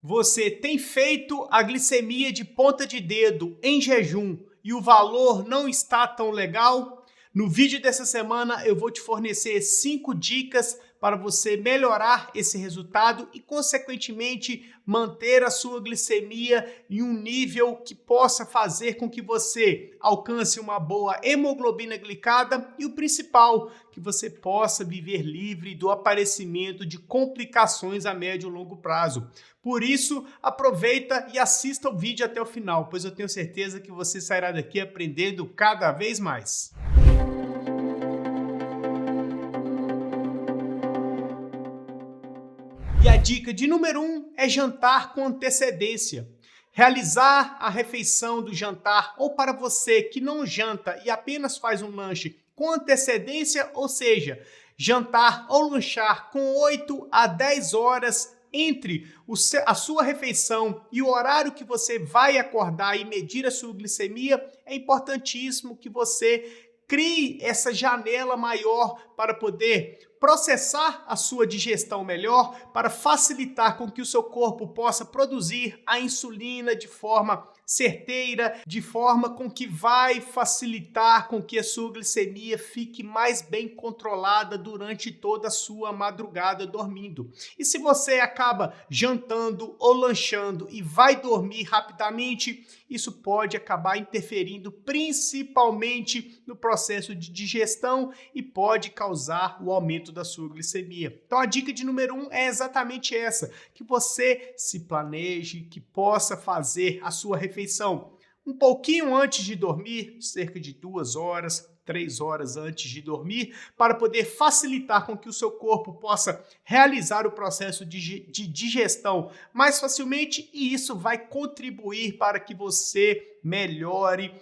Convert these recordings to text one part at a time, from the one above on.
Você tem feito a glicemia de ponta de dedo em jejum e o valor não está tão legal? No vídeo dessa semana eu vou te fornecer 5 dicas para você melhorar esse resultado e, consequentemente, manter a sua glicemia em um nível que possa fazer com que você alcance uma boa hemoglobina glicada e, o principal, que você possa viver livre do aparecimento de complicações a médio e longo prazo. Por isso, aproveita e assista o vídeo até o final, pois eu tenho certeza que você sairá daqui aprendendo cada vez mais. E a dica de número 1 é jantar com antecedência. Realizar a refeição do jantar, ou para você que não janta e apenas faz um lanche com antecedência, ou seja, jantar ou lanchar com 8 a 10 horas entre a sua refeição e o horário que você vai acordar e medir a sua glicemia, é importantíssimo que você crie essa janela maior para poder processar a sua digestão melhor, para facilitar com que o seu corpo possa produzir a insulina de forma certeira, de forma com que vai facilitar com que a sua glicemia fique mais bem controlada durante toda a sua madrugada dormindo. E se você acaba jantando ou lanchando e vai dormir rapidamente, isso pode acabar interferindo principalmente no processo de digestão e pode causar o aumento da sua glicemia. Então a dica de número 1 é exatamente essa, que você se planeje, que possa fazer a sua refeição um pouquinho antes de dormir, cerca de 2 horas, 3 horas antes de dormir, para poder facilitar com que o seu corpo possa realizar o processo de digestão mais facilmente, e isso vai contribuir para que você melhore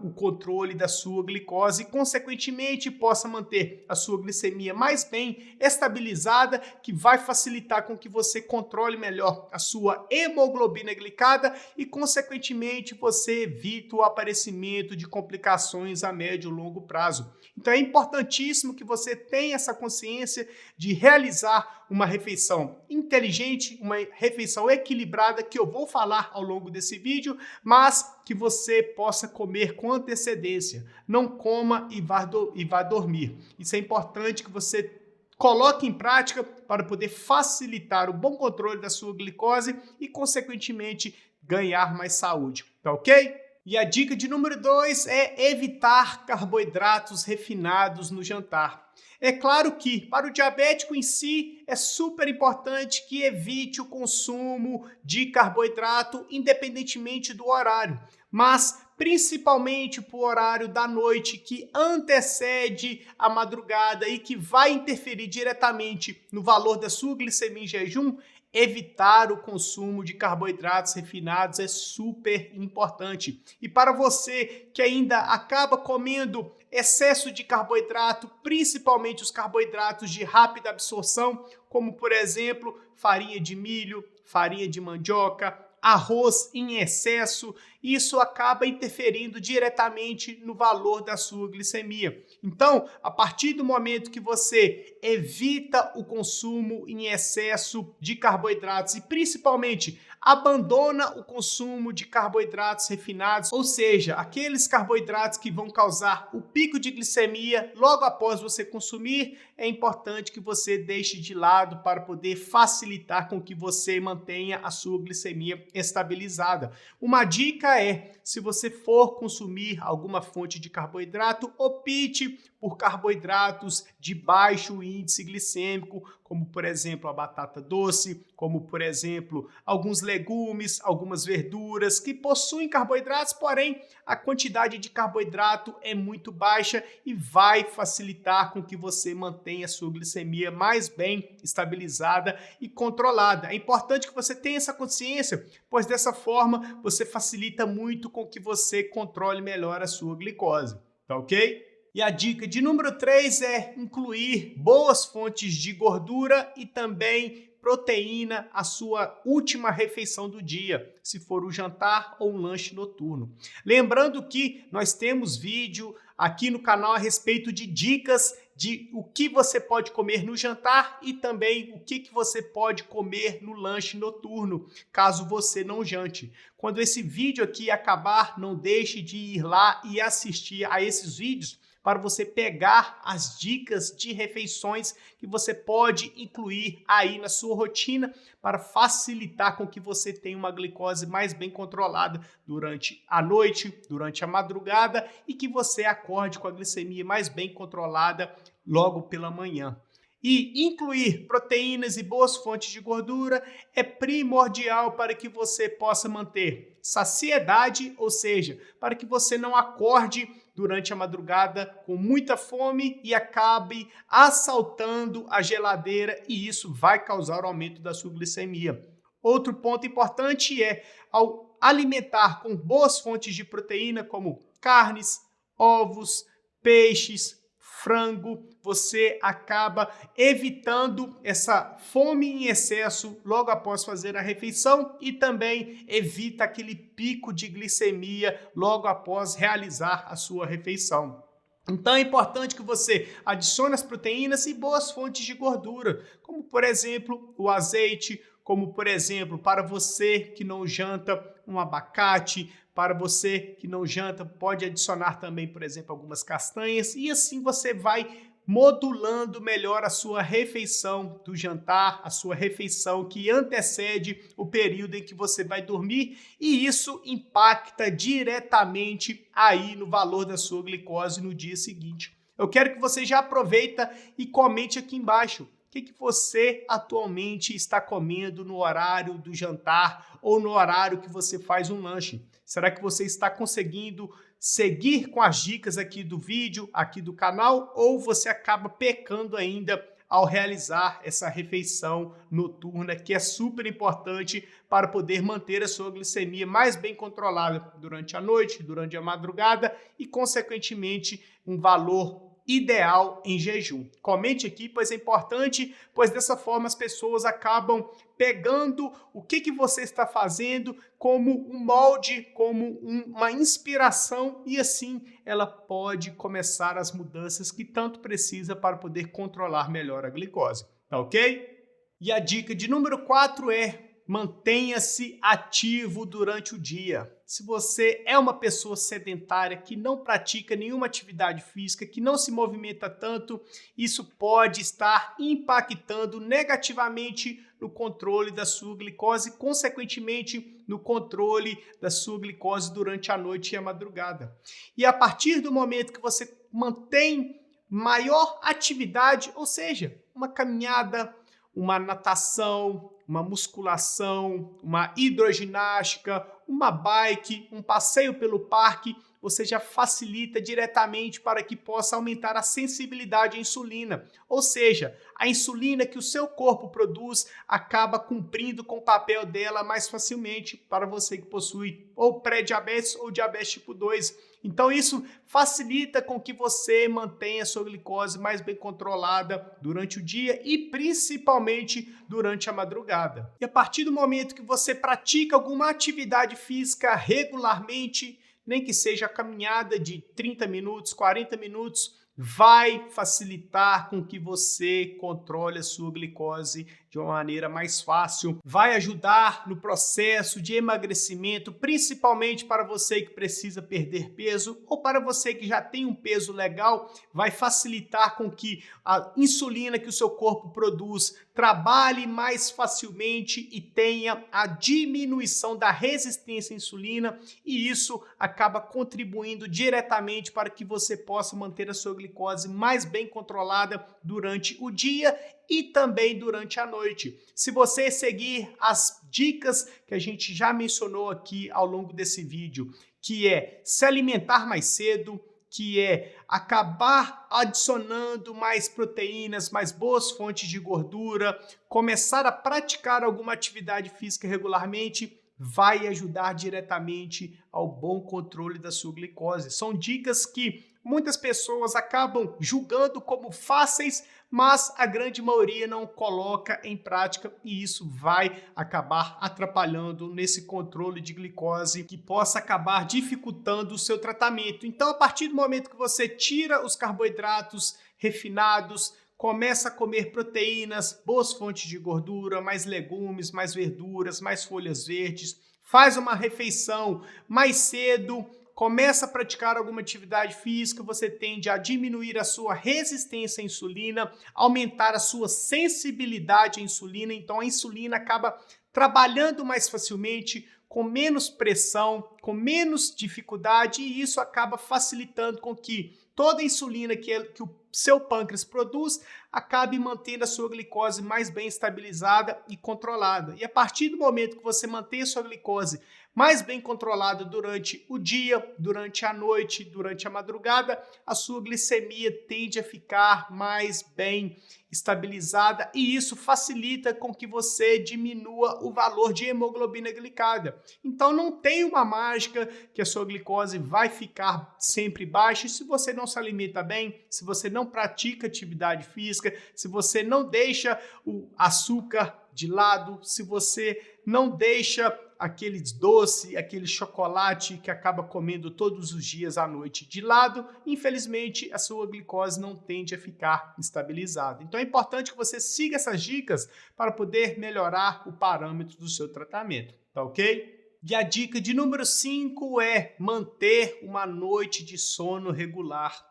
o controle da sua glicose e, consequentemente, possa manter a sua glicemia mais bem estabilizada, que vai facilitar com que você controle melhor a sua hemoglobina glicada e, consequentemente, você evite o aparecimento de complicações a médio e longo prazo. Então é importantíssimo que você tenha essa consciência de realizar uma refeição inteligente, uma refeição equilibrada, que eu vou falar ao longo desse vídeo, mas que você possa comer com antecedência. Não coma e vá dormir. Isso é importante que você coloque em prática para poder facilitar o bom controle da sua glicose e, consequentemente, ganhar mais saúde. Tá ok? E a dica de número 2 é evitar carboidratos refinados no jantar. É claro que, para o diabético em si, é super importante que evite o consumo de carboidrato, independentemente do horário, mas principalmente para o horário da noite, que antecede a madrugada e que vai interferir diretamente no valor da sua glicemia em jejum. Evitar o consumo de carboidratos refinados é super importante. E para você que ainda acaba comendo excesso de carboidrato, principalmente os carboidratos de rápida absorção, como por exemplo farinha de milho, farinha de mandioca, arroz em excesso, isso acaba interferindo diretamente no valor da sua glicemia. Então, a partir do momento que você evita o consumo em excesso de carboidratos e principalmente abandona o consumo de carboidratos refinados, ou seja, aqueles carboidratos que vão causar o pico de glicemia logo após você consumir, é importante que você deixe de lado para poder facilitar com que você mantenha a sua glicemia estabilizada. Uma dica é, se você for consumir alguma fonte de carboidrato, opte por carboidratos de baixo índice glicêmico, como por exemplo a batata doce, como por exemplo alguns legumes, algumas verduras que possuem carboidratos, porém a quantidade de carboidrato é muito baixa e vai facilitar com que você mantenha a sua glicemia mais bem estabilizada e controlada. É importante que você tenha essa consciência, pois dessa forma você facilita muito com que você controle melhor a sua glicose, tá ok? E a dica de número 3 é incluir boas fontes de gordura e também proteína à sua última refeição do dia, se for o jantar ou um lanche noturno. Lembrando que nós temos vídeo aqui no canal a respeito de dicas de o que você pode comer no jantar e também o que você pode comer no lanche noturno, caso você não jante. Quando esse vídeo aqui acabar, não deixe de ir lá e assistir a esses vídeos para você pegar as dicas de refeições que você pode incluir aí na sua rotina para facilitar com que você tenha uma glicose mais bem controlada durante a noite, durante a madrugada e que você acorde com a glicemia mais bem controlada logo pela manhã. E incluir proteínas e boas fontes de gordura é primordial para que você possa manter saciedade, ou seja, para que você não acorde durante a madrugada com muita fome e acabe assaltando a geladeira e isso vai causar o aumento da sua glicemia. Outro ponto importante é ao alimentar com boas fontes de proteína como carnes, ovos, peixes, frango, você acaba evitando essa fome em excesso logo após fazer a refeição e também evita aquele pico de glicemia logo após realizar a sua refeição. Então é importante que você adicione as proteínas e boas fontes de gordura, como por exemplo o azeite, como por exemplo para você que não janta um abacate, para você que não janta pode adicionar também, por exemplo, algumas castanhas e assim você vai modulando melhor a sua refeição do jantar, a sua refeição que antecede o período em que você vai dormir e isso impacta diretamente aí no valor da sua glicose no dia seguinte. Eu quero que você já aproveita e comente aqui embaixo. O que você atualmente está comendo no horário do jantar ou no horário que você faz um lanche? Será que você está conseguindo seguir com as dicas aqui do vídeo, aqui do canal, ou você acaba pecando ainda ao realizar essa refeição noturna, que é super importante para poder manter a sua glicemia mais bem controlada durante a noite, durante a madrugada e, consequentemente, um valor ideal em jejum. Comente aqui, pois é importante, pois dessa forma as pessoas acabam pegando o que você está fazendo como um molde, como uma inspiração e assim ela pode começar as mudanças que tanto precisa para poder controlar melhor a glicose, tá ok? E a dica de número 4 é mantenha-se ativo durante o dia. Se você é uma pessoa sedentária que não pratica nenhuma atividade física, que não se movimenta tanto, isso pode estar impactando negativamente no controle da sua glicose, consequentemente no controle da sua glicose durante a noite e a madrugada. E a partir do momento que você mantém maior atividade, ou seja, uma caminhada, uma natação, uma musculação, uma hidroginástica, uma bike, um passeio pelo parque, você já facilita diretamente para que possa aumentar a sensibilidade à insulina. Ou seja, a insulina que o seu corpo produz acaba cumprindo com o papel dela mais facilmente para você que possui ou pré-diabetes ou diabetes tipo 2. Então isso facilita com que você mantenha a sua glicose mais bem controlada durante o dia e principalmente durante a madrugada. E a partir do momento que você pratica alguma atividade física regularmente, nem que seja a caminhada de 30 minutos, 40 minutos, vai facilitar com que você controle a sua glicose de uma maneira mais fácil, vai ajudar no processo de emagrecimento, principalmente para você que precisa perder peso ou para você que já tem um peso legal, vai facilitar com que a insulina que o seu corpo produz trabalhe mais facilmente e tenha a diminuição da resistência à insulina e isso acaba contribuindo diretamente para que você possa manter a sua glicose mais bem controlada durante o dia e também durante a noite. Se você seguir as dicas que a gente já mencionou aqui ao longo desse vídeo, que é se alimentar mais cedo, que é acabar adicionando mais proteínas, mais boas fontes de gordura, começar a praticar alguma atividade física regularmente, vai ajudar diretamente ao bom controle da sua glicose. São dicas que muitas pessoas acabam julgando como fáceis, mas a grande maioria não coloca em prática e isso vai acabar atrapalhando nesse controle de glicose que possa acabar dificultando o seu tratamento. Então, a partir do momento que você tira os carboidratos refinados, começa a comer proteínas, boas fontes de gordura, mais legumes, mais verduras, mais folhas verdes, faz uma refeição mais cedo, começa a praticar alguma atividade física, você tende a diminuir a sua resistência à insulina, aumentar a sua sensibilidade à insulina, então a insulina acaba trabalhando mais facilmente, com menos pressão, com menos dificuldade, e isso acaba facilitando com que toda a insulina que o seu pâncreas produz acabe mantendo a sua glicose mais bem estabilizada e controlada. E a partir do momento que você mantém a sua glicose mais bem controlada durante o dia, durante a noite, durante a madrugada, a sua glicemia tende a ficar mais bem estabilizada e isso facilita com que você diminua o valor de hemoglobina glicada. Então não tem uma mágica que a sua glicose vai ficar sempre baixa se você não se alimenta bem, se você não pratica atividade física, se você não deixa o açúcar de lado, se você não deixa aqueles doce, aquele chocolate que acaba comendo todos os dias à noite de lado, infelizmente a sua glicose não tende a ficar estabilizada. Então é importante que você siga essas dicas para poder melhorar o parâmetro do seu tratamento, tá ok? E a dica de número 5 é manter uma noite de sono regular.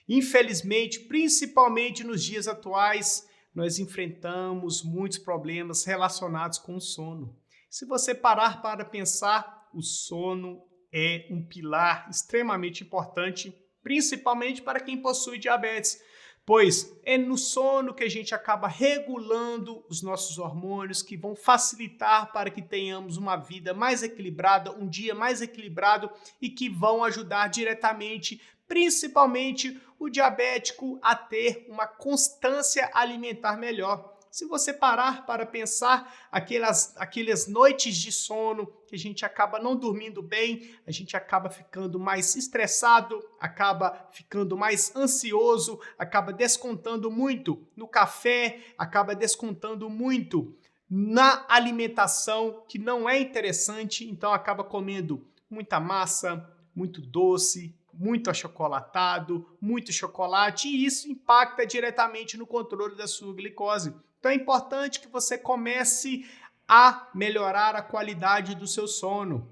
Infelizmente, principalmente nos dias atuais, nós enfrentamos muitos problemas relacionados com o sono. Se você parar para pensar, o sono é um pilar extremamente importante, principalmente para quem possui diabetes, pois é no sono que a gente acaba regulando os nossos hormônios que vão facilitar para que tenhamos uma vida mais equilibrada, um dia mais equilibrado e que vão ajudar diretamente, principalmente o diabético, a ter uma constância alimentar melhor. Se você parar para pensar, aquelas noites de sono que a gente acaba não dormindo bem, a gente acaba ficando mais estressado, acaba ficando mais ansioso, acaba descontando muito no café, acaba descontando muito na alimentação, que não é interessante, então acaba comendo muita massa, muito doce, muito achocolatado, muito chocolate, e isso impacta diretamente no controle da sua glicose. Então é importante que você comece a melhorar a qualidade do seu sono.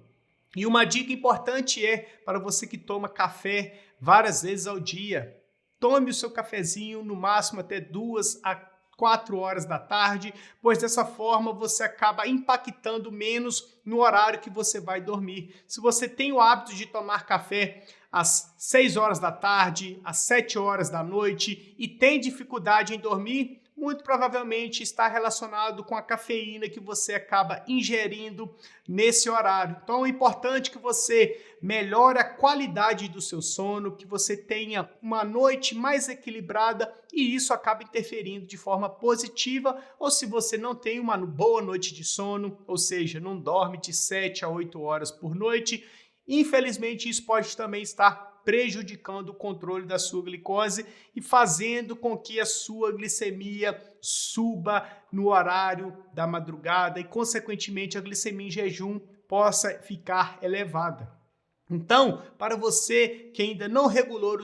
E uma dica importante é para você que toma café várias vezes ao dia. Tome o seu cafezinho no máximo até 2 a 4 horas da tarde, pois dessa forma você acaba impactando menos no horário que você vai dormir. Se você tem o hábito de tomar café às 6 horas da tarde, às 7 horas da noite e tem dificuldade em dormir, muito provavelmente está relacionado com a cafeína que você acaba ingerindo nesse horário. Então é importante que você melhore a qualidade do seu sono, que você tenha uma noite mais equilibrada e isso acaba interferindo de forma positiva, ou se você não tem uma boa noite de sono, ou seja, não dorme de 7 a 8 horas por noite, infelizmente isso pode também estar prejudicando o controle da sua glicose e fazendo com que a sua glicemia suba no horário da madrugada e, consequentemente, a glicemia em jejum possa ficar elevada. Então, para você que ainda não regulou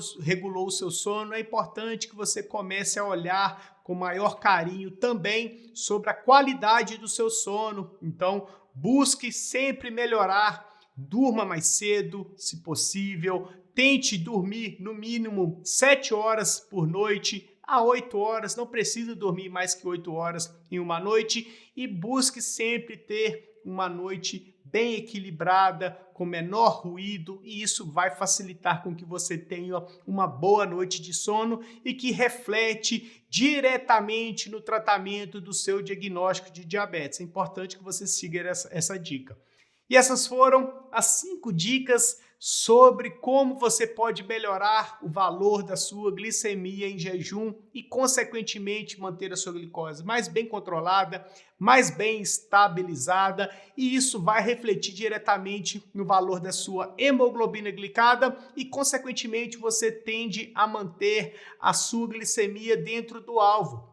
o seu sono, é importante que você comece a olhar com maior carinho também sobre a qualidade do seu sono. Então, busque sempre melhorar. Durma mais cedo, se possível. Tente dormir no mínimo 7 horas por noite a 8 horas. Não precisa dormir mais que 8 horas em uma noite. E busque sempre ter uma noite bem equilibrada, com menor ruído. E isso vai facilitar com que você tenha uma boa noite de sono e que reflete diretamente no tratamento do seu diagnóstico de diabetes. É importante que você siga essa dica. E essas foram as 5 dicas sobre como você pode melhorar o valor da sua glicemia em jejum e, consequentemente, manter a sua glicose mais bem controlada, mais bem estabilizada, e isso vai refletir diretamente no valor da sua hemoglobina glicada e, consequentemente, você tende a manter a sua glicemia dentro do alvo,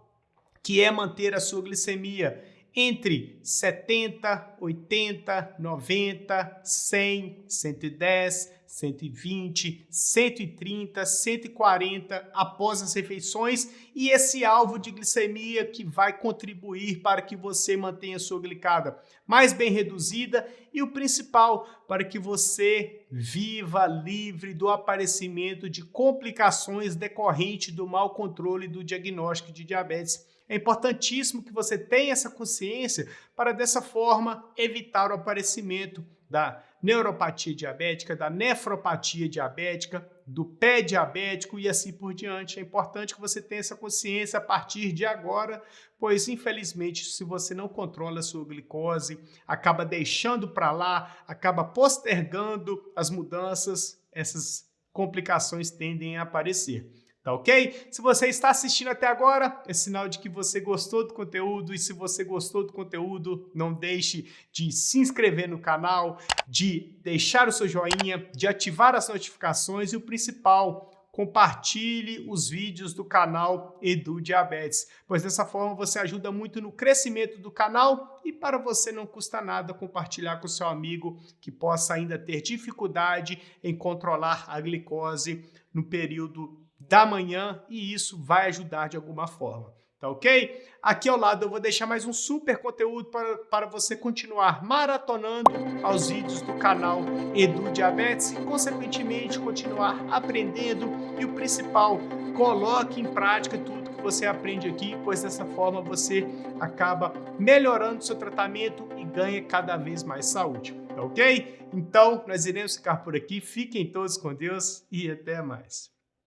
que é manter a sua glicemia entre 70, 80, 90, 100, 110, 120, 130, 140 após as refeições, e esse alvo de glicemia que vai contribuir para que você mantenha a sua glicada mais bem reduzida e o principal, para que você viva livre do aparecimento de complicações decorrentes do mau controle do diagnóstico de diabetes. É importantíssimo que você tenha essa consciência para, dessa forma, evitar o aparecimento da neuropatia diabética, da nefropatia diabética, do pé diabético e assim por diante. É importante que você tenha essa consciência a partir de agora, pois, infelizmente, se você não controla a sua glicose, acaba deixando para lá, acaba postergando as mudanças, essas complicações tendem a aparecer. Tá ok? Se você está assistindo até agora, é sinal de que você gostou do conteúdo, e se você gostou do conteúdo, não deixe de se inscrever no canal, de deixar o seu joinha, de ativar as notificações e o principal, compartilhe os vídeos do canal Edu Diabetes, pois dessa forma você ajuda muito no crescimento do canal e para você não custa nada compartilhar com seu amigo que possa ainda ter dificuldade em controlar a glicose no período da manhã, e isso vai ajudar de alguma forma, tá ok? Aqui ao lado eu vou deixar mais um super conteúdo para você continuar maratonando aos vídeos do canal Edu Diabetes e, consequentemente, continuar aprendendo e, o principal, coloque em prática tudo que você aprende aqui, pois dessa forma você acaba melhorando seu tratamento e ganha cada vez mais saúde, tá ok? Então, nós iremos ficar por aqui, fiquem todos com Deus e até mais.